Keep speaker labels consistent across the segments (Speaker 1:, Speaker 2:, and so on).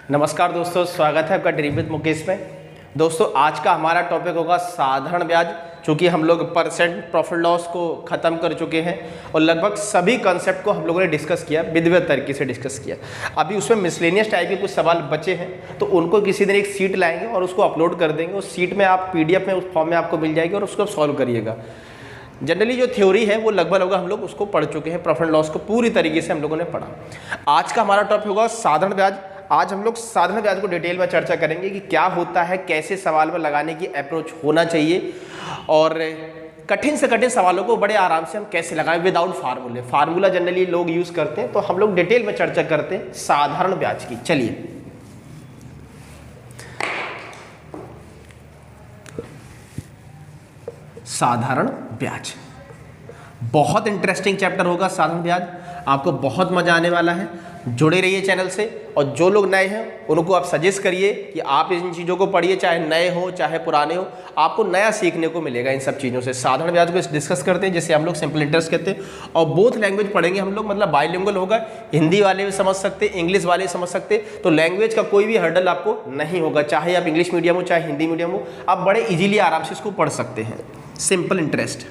Speaker 1: नमस्कार दोस्तों, स्वागत है आपका ड्रीम विद मुकेश में। दोस्तों आज का हमारा टॉपिक होगा साधारण ब्याज। चूँकि हम लोग परसेंट प्रॉफिट लॉस को ख़त्म कर चुके हैं और लगभग सभी कॉन्सेप्ट को हम लोगों ने डिस्कस किया, विधिवत तरीके से डिस्कस किया। अभी उसमें मिसलेनियस टाइप के कुछ सवाल बचे हैं, तो उनको किसी दिन एक सीट लाएंगे और उसको अपलोड कर देंगे। उस सीट में आप PDF में उस फॉर्म में आपको मिल जाएगी और उसको सॉल्व करिएगा। जनरली जो थ्योरी है वो लगभग हम लोग उसको पढ़ चुके हैं, प्रॉफिट लॉस को पूरी तरीके से हम लोगों ने पढ़ा। आज का हमारा टॉपिक होगा साधारण ब्याज। आज हम लोग साधारण ब्याज को डिटेल में चर्चा करेंगे कि क्या होता है, कैसे सवाल में लगाने की अप्रोच होना चाहिए और कठिन से कठिन सवालों को बड़े आराम से हम कैसे लगाएं विदाउट फार्मूले। फार्मूला जनरली लोग यूज करते हैं, तो हम लोग डिटेल में चर्चा करते हैं साधारण ब्याज की। चलिए साधारण ब्याज बहुत इंटरेस्टिंग चैप्टर होगा। साधारण ब्याज आपको बहुत मजा आने वाला है। जुड़े रहिए चैनल से, और जो लोग नए हैं उनको आप सजेस्ट करिए कि आप इन चीज़ों को पढ़िए, चाहे नए हो चाहे पुराने हो, आपको नया सीखने को मिलेगा इन सब चीज़ों से। साधारण ब्याज को डिस्कस करते हैं जिसे हम लोग सिंपल इंटरेस्ट कहते हैं, और बोथ लैंग्वेज पढ़ेंगे हम लोग, मतलब बाइलिंगुअल होगा। हिंदी वाले भी समझ सकते, इंग्लिश वाले भी समझ सकते, तो लैंग्वेज का कोई भी हर्डल आपको नहीं होगा। चाहे आप इंग्लिश मीडियम हो चाहे हिंदी मीडियम हो, आप बड़े ईजिली आराम से इसको पढ़ सकते हैं। Simple interest.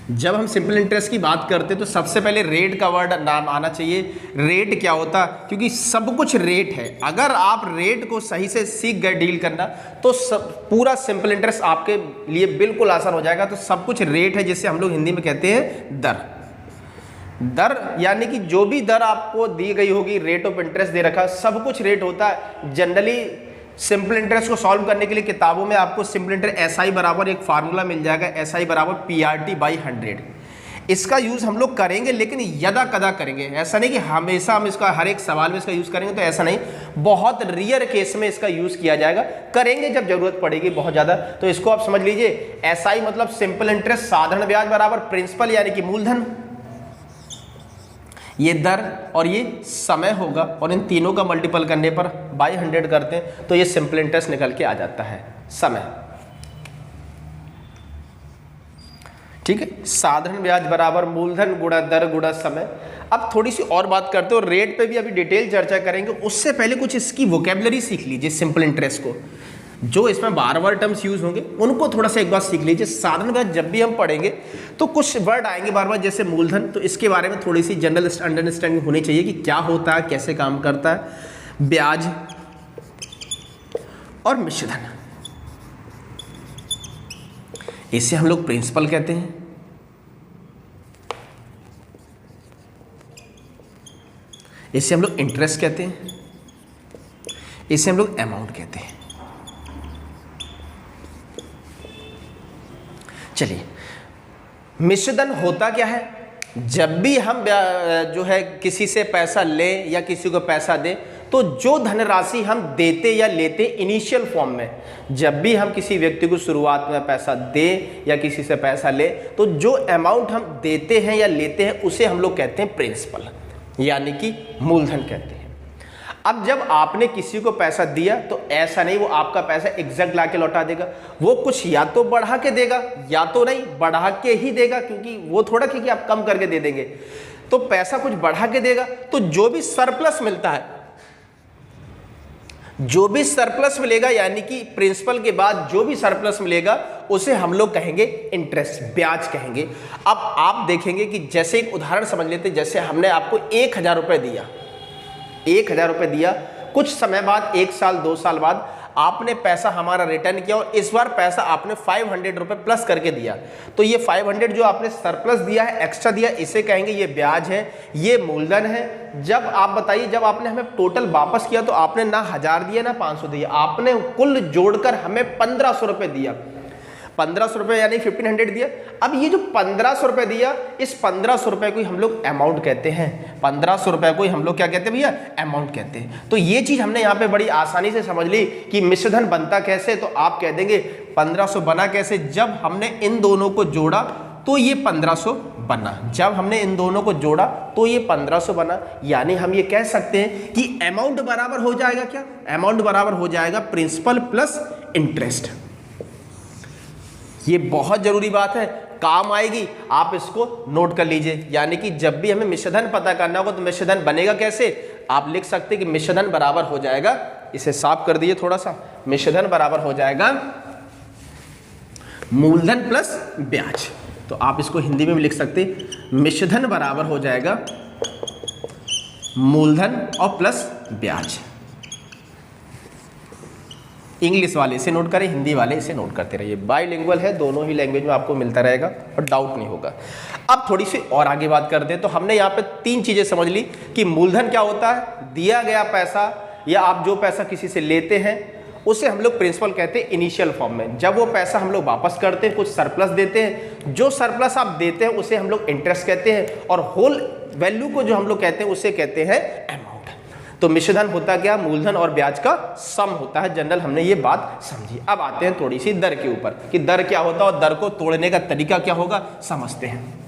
Speaker 1: जब हम सिंपल इंटरेस्ट की बात करते हैं तो सबसे पहले रेट का वर्ड नाम आना चाहिए। रेट क्या होता है, क्योंकि सब कुछ रेट है। अगर आप रेट को सही से सीख गए डील करना, तो पूरा सिंपल इंटरेस्ट आपके लिए बिल्कुल आसान हो जाएगा। तो सब कुछ रेट है, जिसे हम लोग हिंदी में कहते हैं दर। दर यानी कि जो भी दर आपको दी गई होगी, रेट ऑफ इंटरेस्ट दे रखा, सब कुछ रेट होता है। जनरली सिंपल इंटरेस्ट को सॉल्व करने के लिए किताबों में आपको सिंपल इंटरेस्ट SI बराबर एक फार्मूला मिल जाएगा, SI बराबर PRT/100। इसका यूज़ हम लोग करेंगे, लेकिन यदा कदा करेंगे। ऐसा नहीं कि हमेशा हम इसका हर एक सवाल में इसका यूज़ करेंगे, तो ऐसा नहीं। बहुत रियर केस में इसका यूज़ किया जाएगा, करेंगे जब जरूरत पड़ेगी बहुत ज़्यादा। तो इसको आप समझ लीजिए, SI मतलब सिंपल इंटरेस्ट, साधारण ब्याज बराबर प्रिंसिपल यानी कि मूलधन, ये दर और ये समय होगा, और इन तीनों का मल्टीपल करने पर बाय 100 करते हैं तो ये सिंपल इंटरेस्ट निकल के आ जाता है। समय, ठीक है। साधारण ब्याज बराबर मूलधन गुणा दर गुणा समय। अब थोड़ी सी और बात करते हो, रेट पे भी अभी डिटेल चर्चा करेंगे। उससे पहले कुछ इसकी वोकेबलरी सीख लीजिए सिंपल इंटरेस्ट को। जो इसमें बार टर्म्स यूज होंगे उनको थोड़ा सा एक बार सीख लीजिए। साधारण ब्याज जब भी हम पढ़ेंगे तो कुछ वर्ड आएंगे बार बार, जैसे मूलधन, तो इसके बारे में थोड़ी सी जनरल अंडरस्टैंडिंग होनी चाहिए कि क्या होता है, कैसे काम करता है। ब्याज और मिश्रधन, इसे हम लोग प्रिंसिपल कहते हैं। इसे हम लोग इंटरेस्ट कहते हैं। इसे हम लोग अमाउंट कहते हैं। चलिए, मिश्रधन होता क्या है? जब भी हम जो है किसी से पैसा लें या किसी को पैसा दें, तो जो धनराशि हम देते या लेते इनिशियल फॉर्म में, जब भी हम किसी व्यक्ति को शुरुआत में पैसा दें या किसी से पैसा लें, तो जो अमाउंट हम देते हैं या लेते हैं उसे हम लोग कहते हैं प्रिंसिपल, यानी कि मूलधन कहते हैं। अब जब आपने किसी को पैसा दिया, तो ऐसा नहीं वो आपका पैसा एग्जैक्ट ला के लौटा देगा। वो कुछ या तो बढ़ा के देगा या तो नहीं, बढ़ा के ही देगा, क्योंकि वो थोड़ा कि आप कम करके दे देंगे। तो पैसा कुछ बढ़ा के देगा। तो जो भी सरप्लस मिलता है, जो भी सरप्लस मिलेगा, यानी कि प्रिंसिपल के बाद जो भी सरप्लस मिलेगा, उसे हम लोग कहेंगे इंटरेस्ट, ब्याज कहेंगे। अब आप देखेंगे कि जैसे एक उदाहरण समझ लेते, जैसे हमने आपको 1000 रुपये दिया, 1000 रुपये दिया, कुछ समय बाद, 1 साल 2 साल बाद आपने पैसा हमारा रिटर्न किया, और इस बार पैसा आपने 500 रुपये प्लस करके दिया। तो ये 500 जो आपने सरप्लस दिया है, एक्स्ट्रा दिया, इसे कहेंगे ये ब्याज है, ये मूलधन है। जब आप बताइए, जब आपने हमें टोटल वापस किया, तो आपने ना 1000 दिया ना 500 दिया, आपने कुल जोड़कर हमें 1500 रुपये दिया। 1500 रुपये यानी 1500 दिया। अब ये जो 1500 रुपये दिया, इस 1500 रुपये को ही हम लोग अमाउंट कहते हैं। 1500 रुपये को ही हम लोग क्या कहते हैं भैया? अमाउंट कहते हैं। तो ये चीज़ हमने यहाँ पे बड़ी आसानी से समझ ली कि मिश्रधन बनता कैसे। तो आप कह देंगे 1500 बना कैसे? जब हमने इन दोनों को जोड़ा तो ये 1500 बना। जब हमने इन दोनों को जोड़ा तो ये 1500 बना। यानी हम ये कह सकते हैं कि अमाउंट बराबर हो जाएगा क्या? अमाउंट बराबर हो जाएगा प्रिंसिपल प्लस इंटरेस्ट। ये बहुत जरूरी बात है। काम आएगी, आप इसको नोट कर लीजिए। यानी कि जब भी हमें मिश्रधन पता करना होगा तो मिश्रधन बनेगा कैसे, आप लिख सकते हैं कि मिश्रधन बराबर हो जाएगा, इसे साफ कर दिए थोड़ा सा, मिश्रधन बराबर हो जाएगा मूलधन प्लस ब्याज। तो आप इसको हिंदी में भी लिख सकते हैं, मिश्रधन बराबर हो जाएगा मूलधन और प्लस ब्याज। इंग्लिश वाले इसे नोट करें, हिंदी वाले इसे नोट करते रहिए। बाइलिंगुअल है, दोनों ही लैंग्वेज में आपको मिलता रहेगा और डाउट नहीं होगा। अब थोड़ी सी और आगे बात करते हैं। तो हमने यहाँ पे 3 चीजें समझ ली कि मूलधन क्या होता है, दिया गया पैसा या आप जो पैसा किसी से लेते हैं उसे हम लोग प्रिंसिपल कहते हैं इनिशियल फॉर्म में। जब वो पैसा हम लोग वापस करते हैं, कुछ सरप्लस देते हैं, जो सरप्लस आप देते हैं उसे हम लोग इंटरेस्ट कहते हैं, और होल वैल्यू को जो हम लोग कहते हैं उसे कहते हैं अमाउंट। तो मिश्रधन होता क्या, मूलधन और ब्याज का सम होता है। जनरल हमने ये बात समझी। अब आते हैं थोड़ी सी दर के ऊपर कि दर क्या होता है और दर को तोड़ने का तरीका क्या होगा, समझते हैं।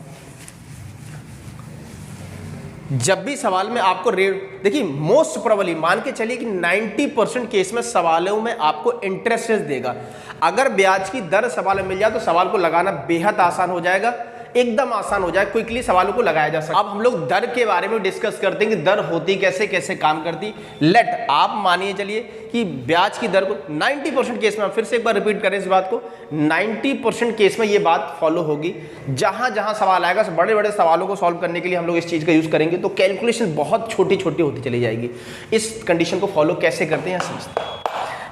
Speaker 1: जब भी सवाल में आपको रेट, देखिए मोस्ट प्रोबेबली मान के चलिए कि 90% केस में सवालों में आपको इंटरेस्ट देगा। अगर ब्याज की दर सवाल में मिल जाए तो सवाल को लगाना बेहद आसान हो जाएगा, एकदम आसान हो जाए, क्विकली सवालों को लगाया जा सकता है। अब हम लोग दर के बारे में डिस्कस करते हैं कि दर होती कैसे, कैसे काम करती। लेट आप मानिए चलिए कि ब्याज की दर को 90% केस में, फिर से एक बार रिपीट करें इस बात को, 90% केस में ये बात फॉलो होगी। जहां जहां सवाल आएगा, बड़े बड़े सवालों को सॉल्व करने के लिए हम लोग इस चीज का यूज करेंगे, तो कैलकुलेशन बहुत छोटी छोटी होती चली जाएगी। इस कंडीशन को फॉलो कैसे करते हैं समझते हैं।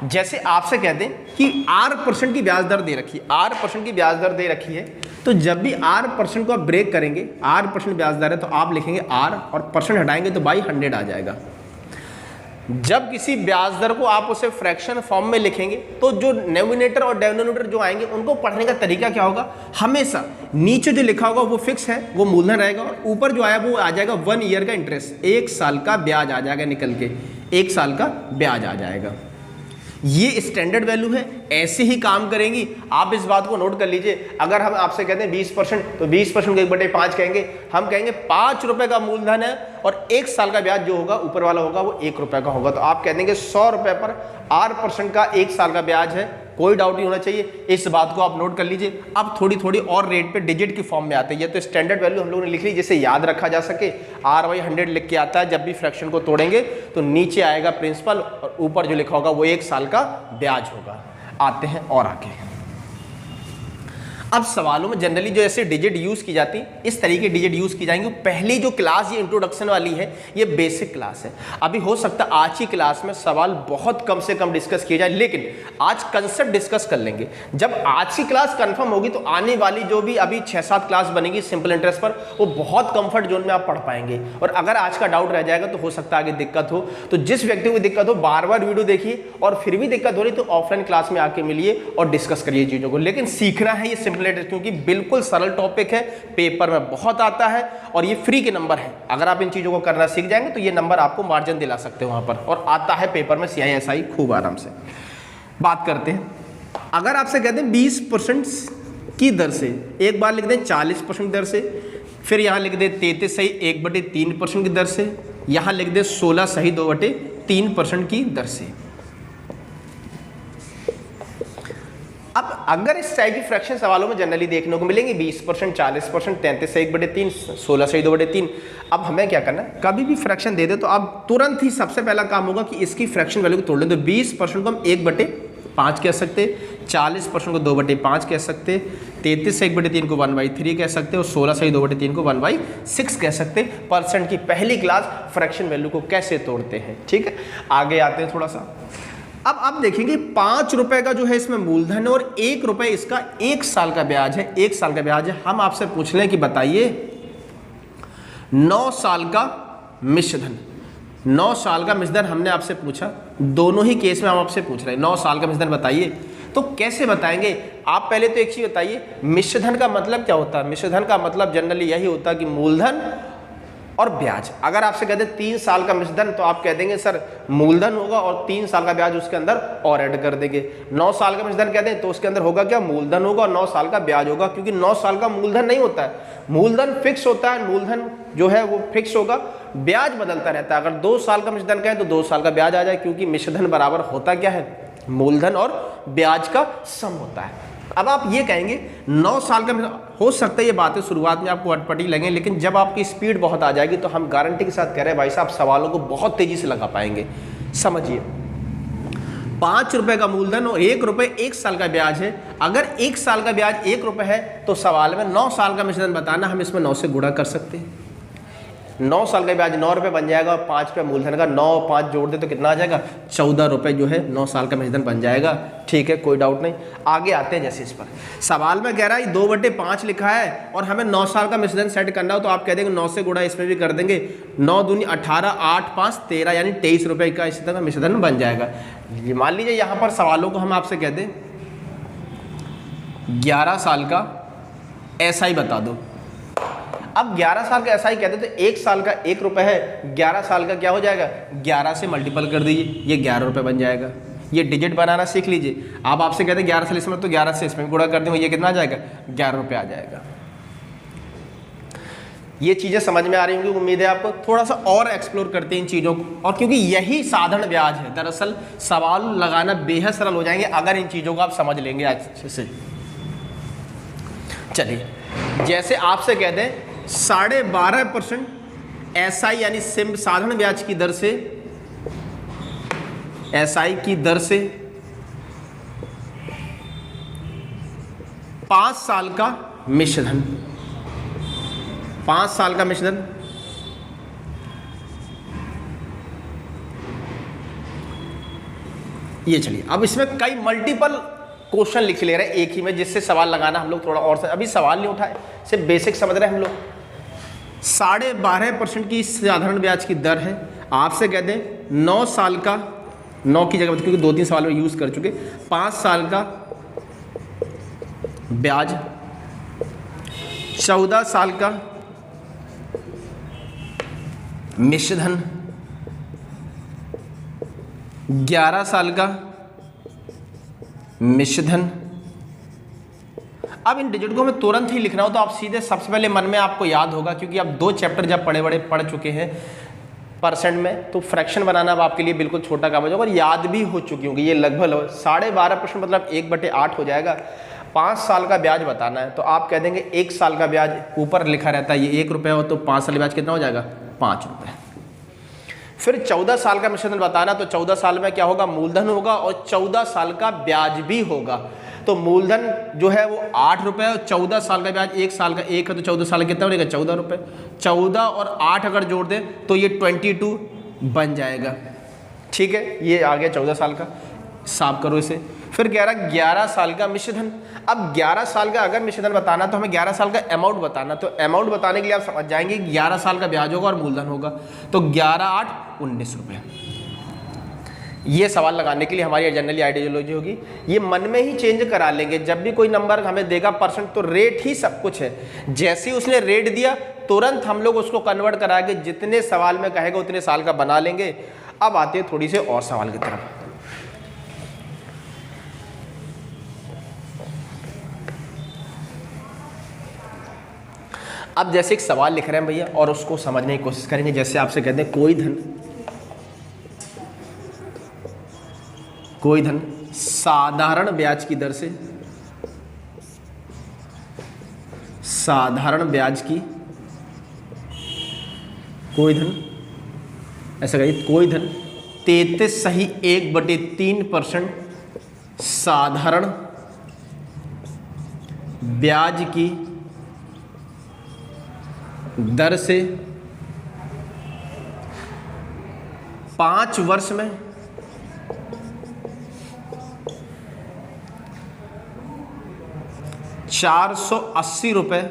Speaker 1: जैसे आपसे कहते हैं कि R% की ब्याज दर दे रखी है, R% की ब्याज दर दे रखी है, तो जब भी R% को आप ब्रेक करेंगे, R% ब्याज दर है तो आप लिखेंगे R और परसेंट हटाएंगे तो बाई 100 आ जाएगा। जब किसी ब्याज दर को आप उसे फ्रैक्शन फॉर्म में लिखेंगे तो जो न्यूमरेटर और डिनोमिनेटर जो आएंगे उनको पढ़ने का तरीका क्या होगा, हमेशा नीचे जो लिखा होगा वो फिक्स है, वो मूलधन रहेगा, और ऊपर जो आया वो आ जाएगा 1 ईयर का इंटरेस्ट, 1 साल का ब्याज आ जाएगा निकल के, 1 साल का ब्याज आ जाएगा। ये स्टैंडर्ड वैल्यू है, ऐसे ही काम करेंगी। आप इस बात को नोट कर लीजिए। अगर हम आपसे कहते हैं 20%, तो 20% को 1/5 कहेंगे, हम कहेंगे 5 रुपए का मूलधन है और 1 साल का ब्याज जो होगा ऊपर वाला होगा वो 1 रुपए का होगा। तो आप कह देंगे 100 रुपए पर R% का 1 साल का ब्याज है, कोई डाउट नहीं होना चाहिए, इस बात को आप नोट कर लीजिए। अब थोड़ी थोड़ी और रेट पे डिजिट की फॉर्म में आते हैं। ये तो स्टैंडर्ड वैल्यू हम लोगों ने लिख ली जिससे याद रखा जा सके। R/100 लिख के आता है, जब भी फ्रैक्शन को तोड़ेंगे तो नीचे आएगा प्रिंसिपल और ऊपर जो लिखा होगा वो 1 साल का ब्याज होगा। आते हैं और आगे। अब सवालों में जनरली जो ऐसे डिजिट यूज की जाती, इस तरीके डिजिट यूज की जाएंगी। पहली जो क्लास ये इंट्रोडक्शन वाली है ये बेसिक क्लास है। अभी हो सकता है आज की क्लास में सवाल बहुत कम से कम डिस्कस किए जाए, लेकिन आज कंसेप्ट डिस्कस कर लेंगे। जब आज की क्लास कंफर्म होगी तो आने वाली जो भी अभी 6-7 क्लास बनेगी सिंपल इंटरेस्ट पर, वो बहुत कंफर्ट जोन में आप पढ़ पाएंगे। और अगर आज का डाउट रह जाएगा तो हो सकता है आगे दिक्कत हो। तो जिस व्यक्ति को दिक्कत हो बार बार वीडियो देखिए, और फिर भी दिक्कत हो रही तो ऑफलाइन क्लास में आके मिलिए और डिस्कस करिए चीजों को। लेकिन सीखना है ये क्योंकि बिल्कुल सरल टॉपिक है, पेपर में बहुत आता है और ये फ्री के नंबर है। अगर आप इन चीजों को करना सीख जाएंगे तो ये नंबर आपको मार्जिन दिला सकते हो वहां पर, और आता है पेपर में CISI खूब आराम से। बात करते हैं, अगर आपसे कहते हैं 20% की दर से, एक बार लिख दें 40% दर से, फिर यहां लिख दे 33 सही 1/3% की दर से, यहां लिख दे 16 सही 2/3% की दर से। अब अगर इस टाइप की फ्रैक्शन सवालों में जनरली देखने को मिलेंगे 20%, 40%, 33 से 1/3, 16 से 2/3। अब हमें क्या करना है, कभी भी फ्रैक्शन दे दे तो अब तुरंत ही सबसे पहला काम होगा कि इसकी फ्रैक्शन वैल्यू को तोड़ लें। तो 20% को हम 1/5 कह सकते, 40% को 2/5 कह सकते, 33 से 1/3 को 1/3 कह सकते और 16 से 2/3 को 1/6 कह सकते। परसेंट की पहली क्लास फ्रैक्शन वैल्यू को कैसे तोड़ते हैं, ठीक है। आगे आते हैं थोड़ा सा। अब आप देखेंगे 5 रुपए का जो है इसमें मूलधन है और 1 रुपए इसका 1 साल का ब्याज है, 1 साल का ब्याज है। हम आपसे पूछ लें कि बताइए 9 साल का मिश्रधन, 9 साल का मिश्रधन हमने आपसे पूछा, दोनों ही केस में हम आपसे पूछ रहे हैं 9 साल का मिश्रधन बताइए। तो कैसे बताएंगे, आप पहले तो एक चीज बताइए, मिश्रधन का मतलब क्या होता है। मिश्रधन का मतलब जनरली यही होता है कि मूलधन और ब्याज। अगर आपसे कहते हैं 3 साल का मिश्रधन तो आप कह देंगे सर मूलधन होगा और 3 साल का ब्याज उसके अंदर और ऐड कर देंगे। 9 साल का मिश्रधन कहते हैं तो उसके अंदर होगा क्या, मूलधन होगा और 9 साल का ब्याज होगा, क्योंकि 9 साल का मूलधन नहीं होता है, मूलधन फिक्स होता है, मूलधन जो है वो फिक्स होगा, ब्याज बदलता रहता है। अगर 2 साल का मिश्रधन कहें तो 2 साल का ब्याज आ जाए, क्योंकि मिश्रधन बराबर होता क्या है, मूलधन और ब्याज का सम होता है। अब आप ये कहेंगे 9 साल का, हो सकता है ये बातें शुरुआत में आपको अटपटी लगें, लेकिन जब आपकी स्पीड बहुत आ जाएगी तो हम गारंटी के साथ कह रहे हैं भाई साहब सवालों को बहुत तेजी से लगा पाएंगे। समझिए, 5 रुपए का मूलधन और 1 रुपए 1 साल का ब्याज है। अगर 1 साल का ब्याज 1 रुपए है तो सवाल में 9 साल का मिश्रण बताना, हम इसमें 9 से गुणा कर सकते हैं। 9 साल का ब्याज 9 रुपए बन जाएगा और 5 रुपये मूलधन का, 9 और 5 जोड़ दे तो कितना आ जाएगा, 14 रुपए जो है 9 साल का मूलधन बन जाएगा। ठीक है, कोई डाउट नहीं। आगे आते हैं, जैसे इस पर सवाल में कह रहा है 2/5 लिखा है और हमें 9 साल का मिश्रण सेट करना हो, तो आप कह देंगे 9 से गुणा इसमें भी कर देंगे, 9 दूनी 18, 8 5 13 यानी 23 रुपए का इसी तरह मिश्रण बन जाएगा। मान लीजिए यहाँ पर सवालों को हम आपसे कह दें 11 साल का SI बता दो। अब 11 साल का SI कहते तो 1 साल का 1 रुपए है, 11 साल का क्या हो जाएगा, 11 से मल्टीपल कर दीजिए, ये 11 रुपए बन जाएगा। ये डिजिट बनाना सीख लीजिए। आप आपसे कहते हैं 11 साल इसमें, तो 11 से इसमें गुणा कर देंगे, ये कितना आ जाएगा, 11 रुपए आ जाएगा। ये चीज़ें समझ में आ रही होंगी, उम्मीद है आपको। थोड़ा सा और एक्सप्लोर करते हैं इन चीज़ों को, और क्योंकि यही साधारण ब्याज है, दरअसल सवाल लगाना बेहद सरल हो जाएंगे अगर इन चीज़ों को आप समझ लेंगे अच्छे से। चलिए, जैसे आपसे कह दें 12.5% SI यानी साधारण ब्याज की दर से, SI की दर से 5 साल का मिश्रण, 5 साल का मिश्रण, ये चलिए अब इसमें कई मल्टीपल क्वेश्चन लिख ले रहे हैं एक ही में, जिससे सवाल लगाना हम लोग थोड़ा और से, अभी सवाल नहीं उठाए, सिर्फ बेसिक समझ रहे हैं हम लोग। 12.5% की साधारण ब्याज की दर है। आपसे कह दें 9 साल का, 9 की जगह क्योंकि 2-3 सवाल में यूज कर चुके, 5 साल का ब्याज, 14 साल का मिश्रधन, 11 साल का मिश्रधन। अब इन डिजिट को हमें तुरंत ही लिखना हो तो आप सीधे सबसे पहले मन में आपको याद होगा, क्योंकि आप 2 चैप्टर जब बड़े पढ़ चुके हैं परसेंट में, तो फ्रैक्शन बनाना अब आपके लिए बिल्कुल छोटा काम हो जाएगा और याद भी हो चुकी होगी। ये लगभग 12.5% मतलब 1/8 हो जाएगा। 5 साल का ब्याज बताना है तो आप कह देंगे 1 साल का ब्याज ऊपर लिखा रहता है, ये 1 रुपये हो तो 5 साल ब्याज कितना हो जाएगा, 5 रुपये। फिर 14 साल का मिश्रण बताना, तो 14 साल में क्या होगा, मूलधन होगा और 14 साल का ब्याज भी होगा। तो मूलधन जो है वो 8 रुपये और 14 साल का ब्याज 1 साल का 1 है, तो 14 साल कितना बनेगा, 14 रुपये। 14 और 8 अगर जोड़ दें तो ये 22 बन जाएगा। ठीक है, ये आ गया 14 साल का, साफ करो इसे। फिर 11 साल का मिश्रधन। अब 11 साल का अगर मिश्रधन बताना तो हमें 11 साल का अमाउंट बताना, तो अमाउंट बताने के लिए आप समझ जाएंगे 11 साल का ब्याज होगा और मूलधन होगा, तो 11 8 19 रुपये। ये सवाल लगाने के लिए हमारी जनरली आइडियोलॉजी होगी, ये मन में ही चेंज करा लेंगे। जब भी कोई नंबर हमें देगा परसेंट, तो रेट ही सब कुछ है। जैसे ही उसने रेट दिया तुरंत हम लोग उसको कन्वर्ट करा के जितने सवाल में कहेगा उतने साल का बना लेंगे। अब आते हैं थोड़ी से और सवाल की तरफ। अब जैसे एक सवाल लिख रहे हैं भैया और उसको समझने की कोशिश करेंगे। जैसे आपसे कहते हैं कोई धन साधारण ब्याज की दर से, साधारण ब्याज की कोई धन, ऐसा कहिए कोई धन 33.1/3% साधारण ब्याज की दर से 5 वर्ष में ₹480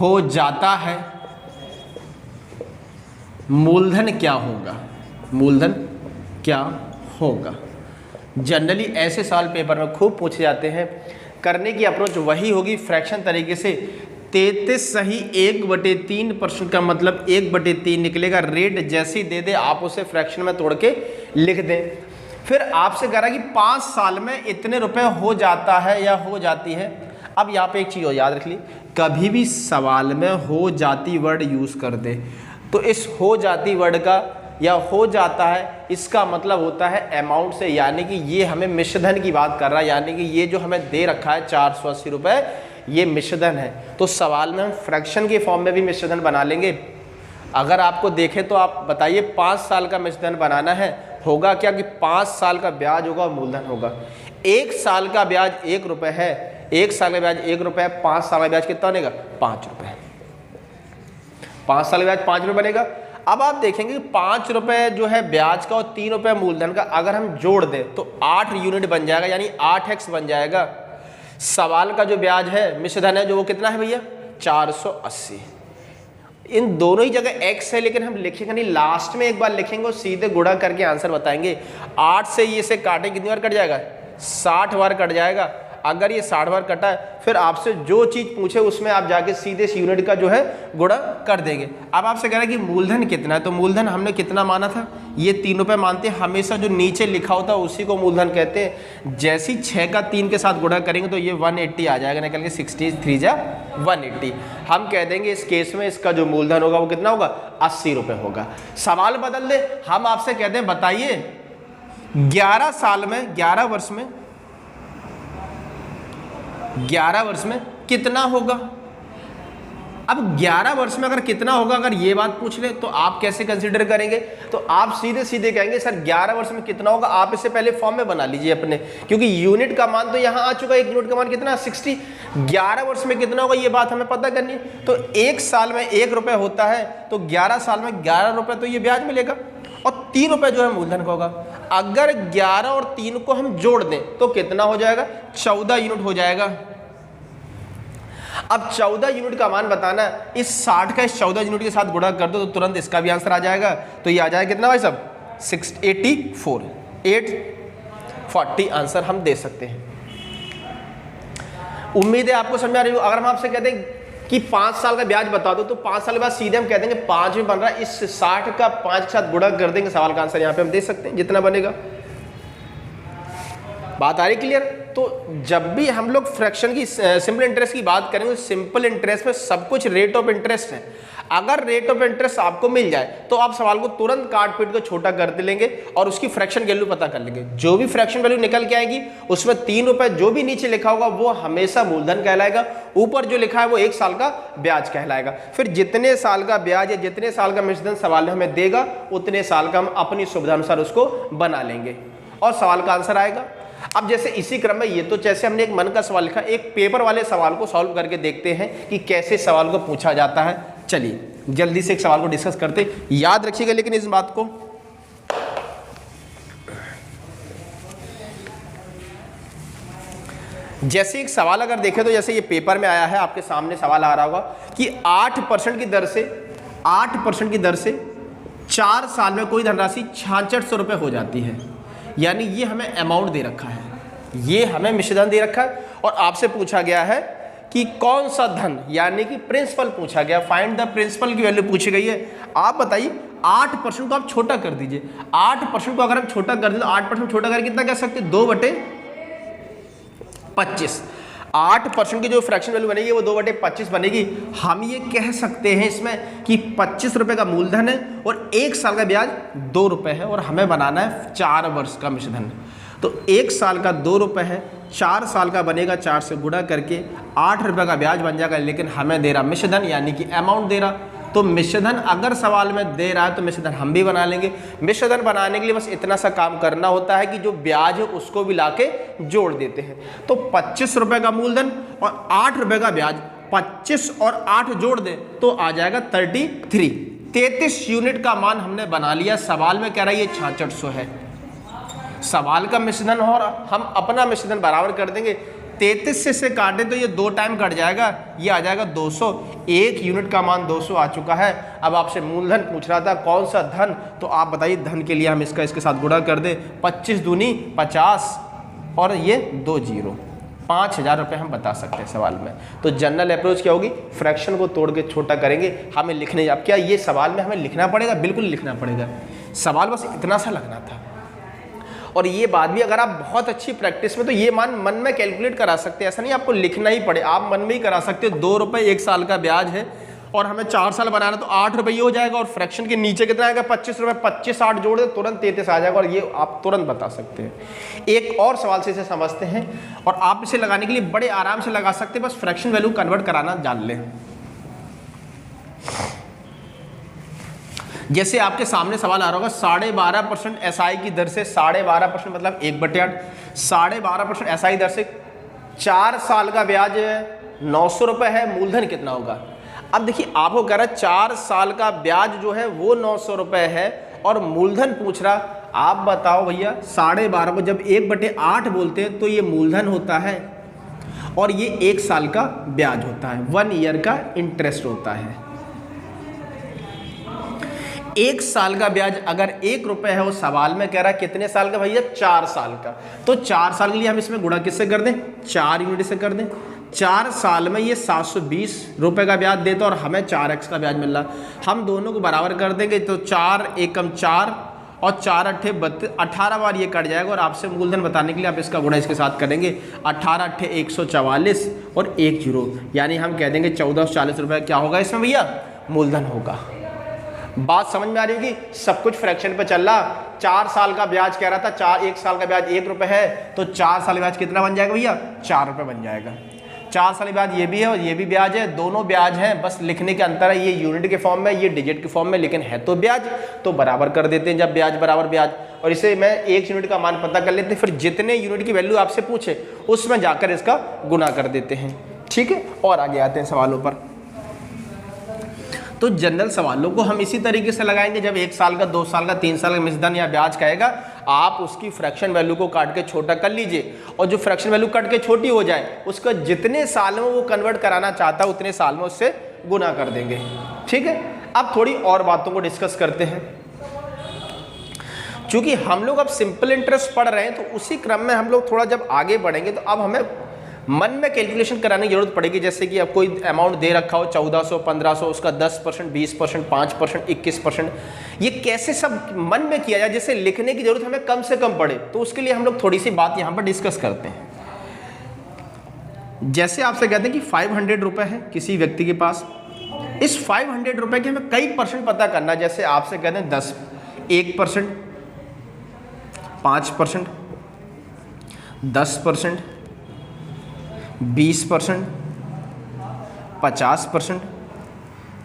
Speaker 1: हो जाता है, मूलधन क्या होगा, मूलधन क्या होगा। जनरली ऐसे सवाल पेपर में खूब पूछे जाते हैं। करने की अप्रोच वही होगी फ्रैक्शन तरीके से। 33.1/3% का मतलब 1/3 निकलेगा। रेट जैसे ही दे दे आप उसे फ्रैक्शन में तोड़ के लिख दें। फिर आपसे कह रहा है कि 5 साल में इतने रुपए हो जाता है या हो जाती है। अब यहाँ पे एक चीज़ और याद रख ली, कभी भी सवाल में हो जाती वर्ड यूज़ कर दे तो इस हो जाती वर्ड का या हो जाता है, इसका मतलब होता है अमाउंट से, यानी कि ये हमें मिश्रधन की बात कर रहा है, यानी कि ये जो हमें दे रखा है 480 रुपये, ये मिश्रधन है। तो सवाल में हम फ्रैक्शन के फॉर्म में भी मिश्रधन बना लेंगे। अगर आपको देखें तो आप बताइए 5 साल का मिश्रधन बनाना है, होगा क्या कि 5 साल का ब्याज होगा और मूलधन होगा। 1 साल का ब्याज 1 रुपये है, 1 साल का ब्याज 1 रुपये है, 5 साल का ब्याज कितना बनेगा 5 रुपये, 5 साल का ब्याज 5 रुपये बनेगा। अब आप देखेंगे 5 रुपये जो है ब्याज का और 3 रुपये मूलधन का अगर हम जोड़ दें तो 8 यूनिट बन जाएगा, यानी 8x बन जाएगा। सवाल का जो ब्याज है मिश्रधन है जो वो कितना है भैया 480। इन दोनों ही जगह x है, लेकिन हम लिखेंगे नहीं, लास्ट में एक बार लिखेंगे और सीधे गुणा करके आंसर बताएंगे। 8 से ये से काटे कितनी बार कट जाएगा 60 बार कट जाएगा। अगर ये 60 बार कटा है फिर आपसे जो चीज़ पूछे उसमें आप जाके सीधे इस यूनिट का जो है गुणा कर देंगे। अब आपसे कह रहा है कि मूलधन कितना है, तो मूलधन हमने कितना माना था, ये 3 रुपये मानते हैं। हमेशा जो नीचे लिखा होता है उसी को मूलधन कहते हैं। जैसे ही 6 का 3 के साथ गुणा करेंगे तो ये 180 आ जाएगा, निकल के 63 जा 180। हम कह देंगे इस केस में इसका जो मूलधन होगा वो कितना होगा 80 रुपये होगा। सवाल बदल दे, हम आपसे कहते हैं बताइए 11 साल में 11 वर्ष में 11 वर्ष में कितना होगा। अब 11 वर्ष में अगर कितना होगा, अगर ये बात पूछ ले तो आप कैसे कंसीडर करेंगे, तो आप सीधे सीधे कहेंगे सर 11 वर्ष में कितना होगा। आप इसे पहले फॉर्म में बना लीजिए अपने, क्योंकि यूनिट का मान तो यहाँ आ चुका है, 1 यूनिट का मान कितना 60। 11 वर्ष में कितना होगा ये बात हमें पता करनी है। तो 1 साल में 1 रुपये होता है, तो 11 साल में 11 रुपये तो ये ब्याज मिलेगा और 3 रुपये जो है मूलधन का होगा। अगर 11 और 3 को हम जोड़ दें तो कितना हो जाएगा 14 यूनिट हो जाएगा। अब 14 यूनिट का मान बताना, इस 60 का इस 14 यूनिट के साथ गुणा कर दो तो तुरंत इसका भी आंसर आ जाएगा। तो ये आ जाएगा कितना भाई साहब 684, 840 आंसर हम दे सकते हैं। उम्मीद है आपको समझ आ रही हो। अगर हम आपसे कहते हैं कि 5 साल का ब्याज बता दो तो 5 साल के बाद सीधे हम कह देंगे 5 में बन रहा है, इस 60 का 5 के साथ गुणा कर देंगे, सवाल का आंसर यहाँ पे हम दे सकते हैं जितना बनेगा। बात आ रही क्लियर। तो जब भी हम लोग फ्रैक्शन की सिंपल इंटरेस्ट की बात करेंगे, सिंपल इंटरेस्ट में सब कुछ रेट ऑफ इंटरेस्ट है। अगर रेट ऑफ इंटरेस्ट आपको मिल जाए तो आप सवाल को तुरंत काट पीट को छोटा कर दे लेंगे और उसकी फ्रैक्शन वैल्यू पता कर लेंगे। जो भी फ्रैक्शन वैल्यू निकल के आएगी उसमें 3 रुपए जो भी नीचे लिखा होगा वो हमेशा मूलधन कहलाएगा, ऊपर जो लिखा है वो 1 साल का ब्याज कहलाएगा। फिर जितने साल का ब्याज या जितने साल का मिश्रधन सवाल में हमें देगा उतने साल का हम अपनी सुविधा अनुसार उसको बना लेंगे और सवाल का आंसर आएगा। अब जैसे इसी क्रम में ये तो जैसे हमने एक मन का सवाल लिखा, एक पेपर वाले सवाल को सॉल्व करके देखते हैं कि कैसे सवाल को पूछा जाता है। चलिए जल्दी से एक सवाल को डिस्कस करते, याद रखिएगा लेकिन इस बात को। जैसे एक सवाल अगर देखें तो जैसे ये पेपर में आया है, आपके सामने सवाल आ रहा होगा कि 8% की दर से 8% की दर से 4 साल में कोई धनराशि 6600 रुपये हो जाती है। यानी ये हमें अमाउंट दे रखा है, ये हमें मिश्रधन दे रखा है और आपसे पूछा गया है कि कौन सा धन, यानी कि प्रिंसिपल पूछा गया, फाइंड द प्रिंसिपल की वैल्यू पूछी गई है। आप बताइए 8% को आप छोटा कर दीजिए, 8% को अगर हम छोटा कर दें तो 8% छोटा करके कितना कह सकते हैं 2/25। 8% की जो फ्रैक्शन वैल्यू बनेगी वो 2/25 बनेगी। हम ये कह सकते हैं इसमें कि 25 रुपये का मूलधन है और 1 साल का ब्याज 2 रुपये है और हमें बनाना है 4 वर्ष का मिश्रधन। तो 1 साल का 2 रुपये है, 4 साल का बनेगा 4 से गुणा करके 8 रुपये का ब्याज बन जाएगा, लेकिन हमें दे रहा मिश्रधन यानी कि अमाउंट दे रहा। तो मिश्रधन अगर सवाल में दे रहा है तो मिश्रधन हम भी बना लेंगे। मिश्रधन बनाने के लिए बस इतना सा काम करना होता है कि जो ब्याज है उसको भी लाके जोड़ देते हैं। तो 25 रुपये का मूलधन और 8 रुपये का ब्याज, 25 और 8 जोड़ दें तो आ जाएगा 33 यूनिट का मान हमने बना लिया। सवाल में कह रहा है ये 6600 है, सवाल का मिश्रधन और हम अपना मिश्रधन बराबर कर देंगे। 33 से काटे तो ये 2 टाइम कट जाएगा, ये आ जाएगा 200। 1 यूनिट का मान 200 आ चुका है। अब आपसे मूलधन पूछ रहा था कौन सा धन, तो आप बताइए धन के लिए हम इसके साथ गुणा कर दें। 25 दूनी 50 और ये 2 जीरो, 5000 रुपये हम बता सकते हैं सवाल में। तो जनरल अप्रोच क्या होगी, फ्रैक्शन को तोड़ के छोटा करेंगे, हमें लिखने। अब क्या ये सवाल में हमें लिखना पड़ेगा? बिल्कुल लिखना पड़ेगा। सवाल बस इतना सा लगना था। और ये बात भी अगर आप बहुत अच्छी प्रैक्टिस में तो ये मान मन में कैलकुलेट करा सकते हैं, ऐसा नहीं आपको लिखना ही पड़े, आप मन में ही करा सकते हो। 2 रुपये 1 साल का ब्याज है और हमें 4 साल बनाना तो 8 रुपये हो जाएगा, और फ्रैक्शन के नीचे कितना आएगा 25 रुपये, 25 8 जोड़ दे तुरंत 33 आ जाएगा, और ये आप तुरंत बता सकते हैं। एक और सवाल से इसे समझते हैं, और आप इसे लगाने के लिए बड़े आराम से लगा सकते हैं, बस फ्रैक्शन वैल्यू कन्वर्ट कराना जान लें। जैसे आपके सामने सवाल आ रहा होगा 12.5% एसआई की दर से, 12.5% मतलब 1/8, 12.5% एसआई दर से 4 साल का ब्याज 900 रुपये है, मूलधन कितना होगा। अब देखिए आपको कह रहा है 4 साल का ब्याज जो है वो 900 रुपये है, और मूलधन पूछ रहा, आप बताओ भैया 12.5 को जब 1/8 बोलते हैं तो ये मूलधन होता है, और ये 1 साल का ब्याज होता है, 1 ईयर का इंटरेस्ट होता है। 1 साल का ब्याज अगर 1 रुपये है, वो सवाल में कह रहा है कितने साल का भैया, 4 साल का, तो 4 साल के लिए हम इसमें गुणा किससे कर दें, 4 यूनिट से कर दें। 4 साल में ये 720 रुपये का ब्याज देता, और हमें 4x का ब्याज मिल रहा। हम दोनों को बराबर कर देंगे, तो 4 एकम 4 और 4 अट्ठे 32, 18 बार ये कट जाएगा, और आपसे मूलधन बताने के लिए आप इसका गुणा इसके साथ करेंगे। 18 अट्ठे 144 और 1 जीरो, यानी हम कह देंगे 1440 रुपये क्या होगा इसमें भैया, मूलधन होगा। बात समझ में आ रही होगी, सब कुछ फ्रैक्शन पे चल रहा। 4 साल का ब्याज कह रहा था, 1 साल का ब्याज 1 रुपये है, तो 4 साल का ब्याज कितना बन जाएगा भैया, 4 रुपये बन जाएगा। 4 साल के बाद ये भी है और ये भी ब्याज है, दोनों ब्याज हैं, बस लिखने के अंतर है, ये यूनिट के फॉर्म में, ये डिजिट के फॉर्म में, लेकिन है तो ब्याज, तो बराबर कर देते हैं जब ब्याज बराबर ब्याज। और इसे मैं 1 यूनिट का मान पता कर लेते हैं, फिर जितने यूनिट की वैल्यू आपसे पूछे उसमें जाकर इसका गुना कर देते हैं, ठीक है। और आगे आते हैं सवालों पर। तो जनरल सवालों को हम इसी तरीके से लगाएंगे, जब 1 साल का, 2 साल का, 3 साल का मिसधन या ब्याज कहेगा, आप उसकी फ्रैक्शन वैल्यू को काट के छोटा कर लीजिए, और जो फ्रैक्शन वैल्यू कट के छोटी हो जाए उसका जितने साल में वो कन्वर्ट कराना चाहता है उतने साल में उससे गुना कर देंगे, ठीक है। अब थोड़ी और बातों को डिस्कस करते हैं। चूंकि हम लोग अब सिंपल इंटरेस्ट पढ़ रहे हैं, तो उसी क्रम में हम लोग थोड़ा जब आगे बढ़ेंगे तो अब हमें मन में कैलकुलेशन कराने की जरूरत पड़ेगी। जैसे कि अब कोई अमाउंट दे रखा हो 1400, 1500, उसका 10%, 20%, 5%, 21%, ये कैसे सब मन में किया जाए जिससे लिखने की जरूरत हमें कम से कम पड़े। तो उसके लिए हम लोग थोड़ी सी बात यहाँ पर डिस्कस करते हैं। जैसे आपसे कहते हैं कि 500 रुपये है किसी व्यक्ति के पास, इस 500 रुपये के हमें कई परसेंट पता करना। जैसे आपसे कहते हैं 10, 1%, 5%, 10%, 20%, 50%,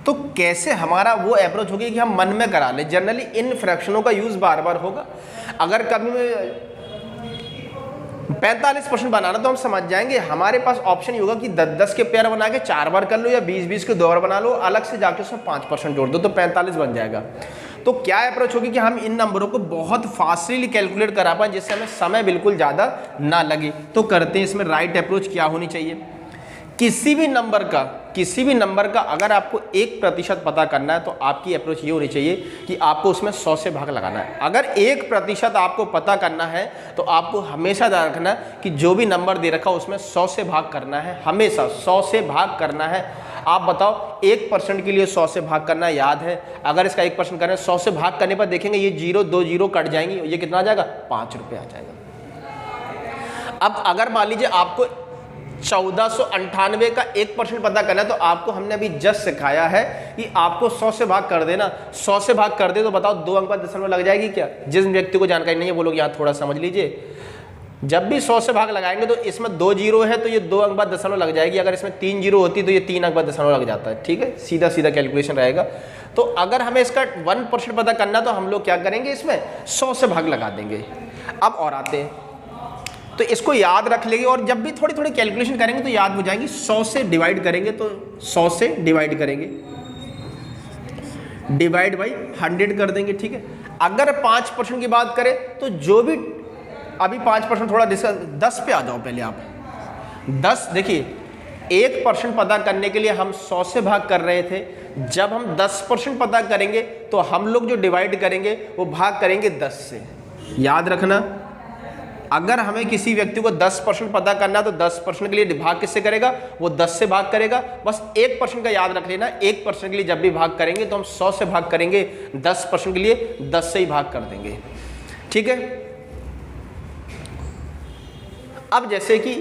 Speaker 1: तो कैसे हमारा वो अप्रोच होगी कि हम मन में करा लें। जनरली इन फ्रैक्शनों का यूज बार बार होगा। अगर कभी में 45% बनाना तो हम समझ जाएंगे, हमारे पास ऑप्शन ही होगा कि 10-10 के पेयर बना के 4 बार कर लो, या 20-20 के 2 बार बना लो, अलग से जाके उसमें 5% जोड़ दो तो 45 बन जाएगा। तो क्या अप्रोच होगी कि हम इन नंबरों को बहुत फास्टली कैलकुलेट करा पाएं जिससे हमें समय बिल्कुल ज़्यादा ना लगे। तो करते हैं इसमें राइट अप्रोच क्या होनी चाहिए। किसी भी नंबर का अगर आपको 1% पता करना है तो आपकी अप्रोच ये होनी चाहिए कि आपको उसमें 100 से भाग लगाना है। अगर 1% आपको पता करना है तो आपको हमेशा ध्यान रखना है कि जो भी नंबर दे रखा है उसमें 100 से भाग करना है, हमेशा 100 से भाग करना है। आप बताओ 1% के लिए 100 से भाग करना याद है। अगर इसका 1% करें 100 से भाग करने पर देखेंगे ये 0, 2 जीरो कट जाएंगी, ये कितना आ जाएगा, 5 रुपये आ जाएगा। अब अगर मान लीजिए आपको 1498 का 1% पता करना है तो आपको हमने अभी जस्ट सिखाया है कि आपको 100 से भाग कर देना। 100 से भाग कर दे तो बताओ 2 अंक बाद दशमलव लग जाएगी क्या। जिस व्यक्ति को जानकारी नहीं है वो लोग यहाँ थोड़ा समझ लीजिए। जब भी 100 से भाग लगाएंगे तो इसमें 2 जीरो है तो ये 2 अंक बाद दशमलव लग जाएगी। अगर इसमें 3 जीरो होती तो ये 3 अंक बाद दशमलव लग जाता है, ठीक है। सीधा सीधा कैलकुलेशन रहेगा। तो अगर हमें इसका 1% पता करना तो हम लोग क्या करेंगे, इसमें 100 से भाग लगा देंगे। अब और आते हैं तो इसको याद रख लेंगे और जब भी थोड़ी थोड़ी कैलकुलेशन करेंगे तो याद हो जाएंगी। 100 से डिवाइड करेंगे तो 100 से डिवाइड करेंगे, डिवाइड बाई 100 कर देंगे, ठीक है। अगर 5% की बात करें तो जो भी अभी 5% थोड़ा 10 पे आ जाओ पहले आप। 10 देखिए 1% पता करने के लिए हम 100 से भाग कर रहे थे। जब हम 10% पता करेंगे तो हम लोग जो डिवाइड करेंगे वो भाग करेंगे 10 से। याद रखना, अगर हमें किसी व्यक्ति को 10% पता करना तो 10% के लिए भाग किससे करेगा, वो 10 से भाग करेगा। बस 1% का याद रख लेना, 1% के लिए जब भी भाग करेंगे तो हम 100 से भाग करेंगे, 10% के लिए 10 से ही भाग कर देंगे, ठीक है। अब जैसे कि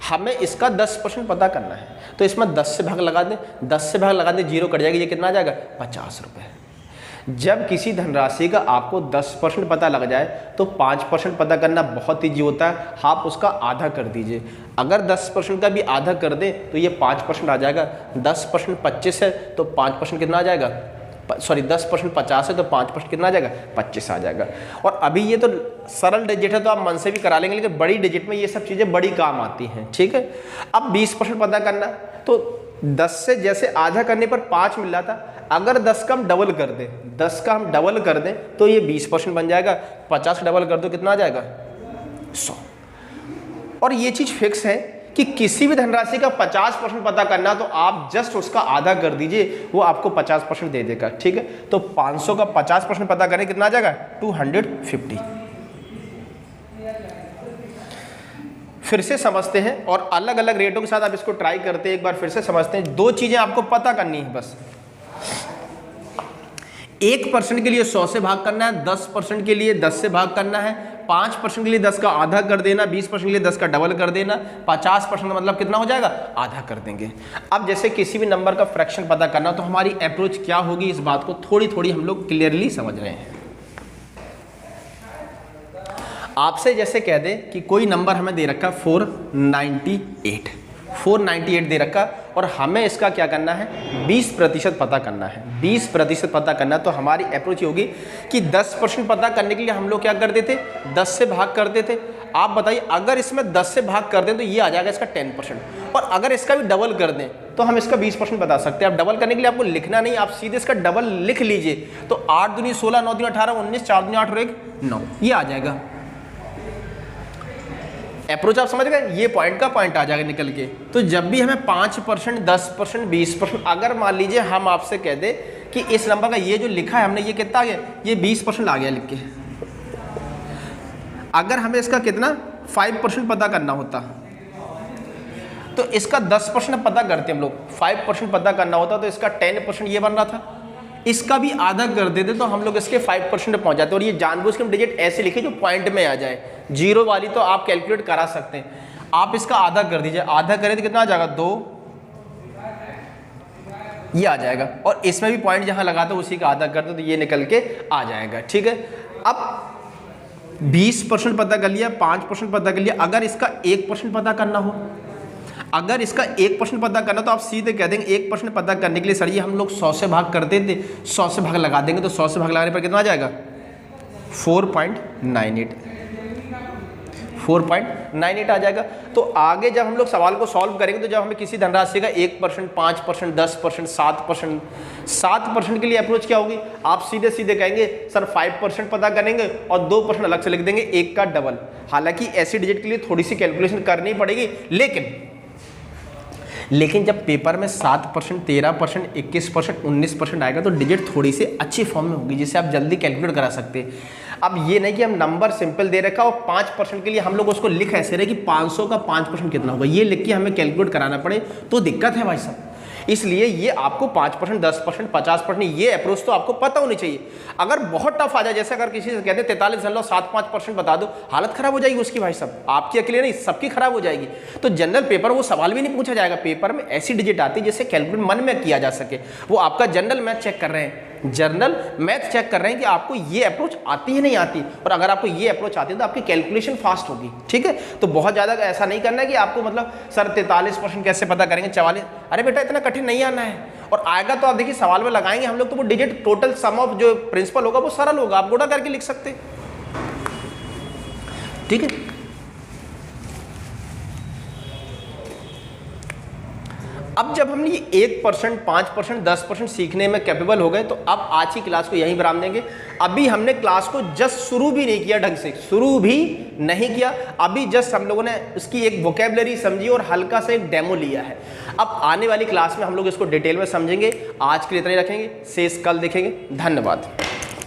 Speaker 1: हमें इसका 10% पता करना है, तो इसमें 10 से भाग लगा दें, 10 से भाग लगा दें, जीरो कट जाएगी, ये कितना आ जाएगा 50 रुपये। जब किसी धनराशि का आपको 10% पता लग जाए तो 5% पता करना बहुत ईजी होता है, आप उसका आधा कर दीजिए। अगर 10% का भी आधा कर दें तो ये 5% आ जाएगा। 10% 25 है तो 5% कितना आ जाएगा, सॉरी 10% 50 है तो 5% कितना आ जाएगा 25 आ जाएगा। और अभी ये तो सरल डिजिट है तो आप मन से भी करा लेंगे, लेकिन बड़ी डिजिट में ये सब चीज़ें बड़ी काम आती हैं, ठीक है। अब 20% पता करना, तो 10 से जैसे आधा करने पर 5 मिल रहा था, अगर 10 का हम डबल कर दें, 10 का हम डबल कर दें तो ये 20% बन जाएगा। 50 का डबल कर दो कितना आ जाएगा 100। और ये चीज़ फिक्स है कि किसी भी धनराशि का 50% पता करना तो आप जस्ट उसका आधा कर दीजिए, वो आपको 50% दे देगा, ठीक है। तो 500 का 50% पता करें कितना आ जाएगा 250। फिर से समझते हैं और अलग अलग रेटों के साथ आप इसको ट्राई करते हैं, एक बार फिर से समझते हैं। 2 चीजें आपको पता करनी है बस। 1% के लिए 100 से भाग करना है, 10% के लिए 10 से भाग करना है, 5% के लिए 10 का आधा कर देना, 20% के लिए 10 का डबल कर देना, 50% का मतलब कितना हो जाएगा आधा कर देंगे। अब जैसे किसी भी नंबर का फ्रैक्शन पता करना तो हमारी अप्रोच क्या होगी, इस बात को थोड़ी थोड़ी हम लोग क्लियरली समझ रहे हैं। आपसे जैसे कह दें कि कोई नंबर हमें दे रखा 498 दे रखा और हमें इसका क्या करना है 20% पता करना है। 20% पता करना तो हमारी अप्रोच ये होगी कि 10% पता करने के लिए हम लोग क्या कर देते 10 से भाग कर देते। आप बताइए अगर इसमें 10 से भाग कर दें तो ये आ जाएगा इसका 10%, और अगर इसका भी डबल कर दें तो हम इसका 20% बता सकते हैं। अब डबल करने के लिए आपको लिखना नहीं, आप सीधे इसका डबल लिख लीजिए। तो 8 दूनी 16, 9 दूनी 18, 19, 4 दूनी 8 और 1 9, ये आ जाएगा। अप्रोच आप समझ गए, ये पॉइंट का पॉइंट आ जाएगा निकल के। तो जब भी हमें 5%, 10%, 20%, अगर मान लीजिए हम आपसे कह दें कि इस नंबर का ये जो लिखा है हमने ये कितना आ गया, ये 20% आ गया लिख के। अगर हमें इसका कितना 5% पता करना होता तो इसका 10% पता करते हम लोग, 5% पता करना होता तो इसका 10% ये बन रहा था। इसका भी आधा कर देते तो हम लोग इसके 5% पहुंच जाते। और ये जानबूझ के हम डिजिट ऐसे लिखे जो पॉइंट में आ जाए, जीरो वाली तो आप कैलकुलेट करा सकते हैं। आप इसका आधा कर दीजिए, आधा करें तो कितना आ जाएगा 2, ये आ जाएगा। और इसमें भी पॉइंट जहां लगाते उसी का आधा कर दो तो ये निकल के आ जाएगा, ठीक है। अब 20% पता कर लिया, 5% पता कर लिया। अगर इसका 1% पता करना हो, अगर इसका 1% पता करना तो आप सीधे कह देंगे 1% पता करने के लिए सर ये हम लोग 100 से भाग करते थे, 100 से भाग लगा देंगे तो 100 से भाग लगाने पर कितना आ जाएगा 4.98 आ जाएगा। तो आगे जब हम लोग सवाल को सॉल्व करेंगे तो जब हमें किसी धनराशि का 1%, 5%, 10%, 7% के लिए अप्रोच क्या होगी, आप सीधे सीधे कहेंगे सर 5% पता करेंगे और 2% अलग से लिख देंगे, 1 का डबल। हालांकि ऐसी डिजिट के लिए थोड़ी सी कैलकुलेशन करनी पड़ेगी, लेकिन जब पेपर में 7%, 13%, 21%, 19% आएगा तो डिजिट थोड़ी सी अच्छी फॉर्म में होगी जिससे आप जल्दी कैलकुलेट करा सकते हैं। अब ये नहीं कि हम नंबर सिंपल दे रखा और 5% के लिए हम लोग उसको लिख ऐसे रहे कि 500 का 5% कितना होगा, ये लिख के हमें कैलकुलेट कराना पड़े तो दिक्कत है भाई साहब। इसलिए ये आपको 5%, 10%, 50% ये अप्रोच तो आपको पता होनी चाहिए। अगर बहुत टफ आ जाए, जैसे अगर किसी से कहते हैं 43.75% बता दो, हालत खराब हो जाएगी उसकी भाई साहब, आपकी अकेले नहीं सबकी खराब हो जाएगी। तो जनरल पेपर वो सवाल भी नहीं पूछा जाएगा, पेपर में ऐसी डिजिट आती है जिससे कैलकुलेट मन में किया जा सके। वो आपका जनरल मैथ चेक कर रहे हैं, जनरल मैथ चेक कर रहे हैं कि आपको ये अप्रोच आती है नहीं आती, और अगर आपको ये अप्रोच आती है तो आपकी कैलकुलेशन फास्ट होगी, ठीक है। तो बहुत ज़्यादा ऐसा नहीं करना है कि आपको मतलब सर 43% कैसे पता करेंगे, 44, अरे बेटा इतना कठिन नहीं आना है। और आएगा तो आप देखिए सवाल में लगाएंगे हम लोग तो वो डिजिट टोटल सम ऑफ जो प्रिंसिपल होगा वो सरल होगा, आप गुणा करके लिख सकते हैं, ठीक है। अब जब हमने 1%, 5%, 10% सीखने में कैपेबल हो गए तो अब आज की क्लास को यहीं विराम देंगे। अभी हमने क्लास को जस्ट शुरू भी नहीं किया, ढंग से शुरू भी नहीं किया। अभी जस्ट हम लोगों ने उसकी एक वोकैबुलरी समझी और हल्का सा एक डेमो लिया है। अब आने वाली क्लास में हम लोग इसको डिटेल में समझेंगे। आज के लिए इतना ही रखेंगे, शेष कल देखेंगे। धन्यवाद।